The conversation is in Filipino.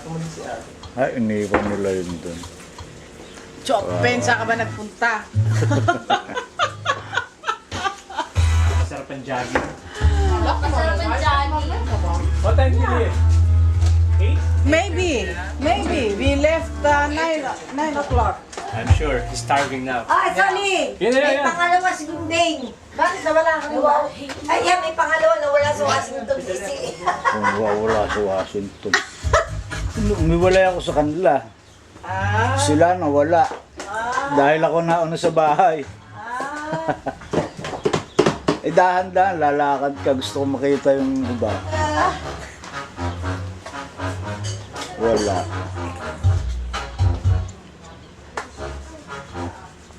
Umalis si ate. Ay, iniwan nila yun dun. Chopin, saan ka ba nagpunta? Masarap ang jogging. Masarap ang jogging. What time did you leave? 8? Maybe. We left 9 o'clock. I'm sure. He's starving now. Ah, sorry! Yan, yan, May yan. pangalawa si Gungbing. Bakit nawala ka niwa? Ay, yan, may pangalawa nawala sa Washington DC. Kung wala sa Washington. Umiwalay ako sa kanila. Sila nawala. Dahil ako nauna sa bahay. Eh dahan-dahan, lalakad ka. Gusto ko makita yung iba. Wala.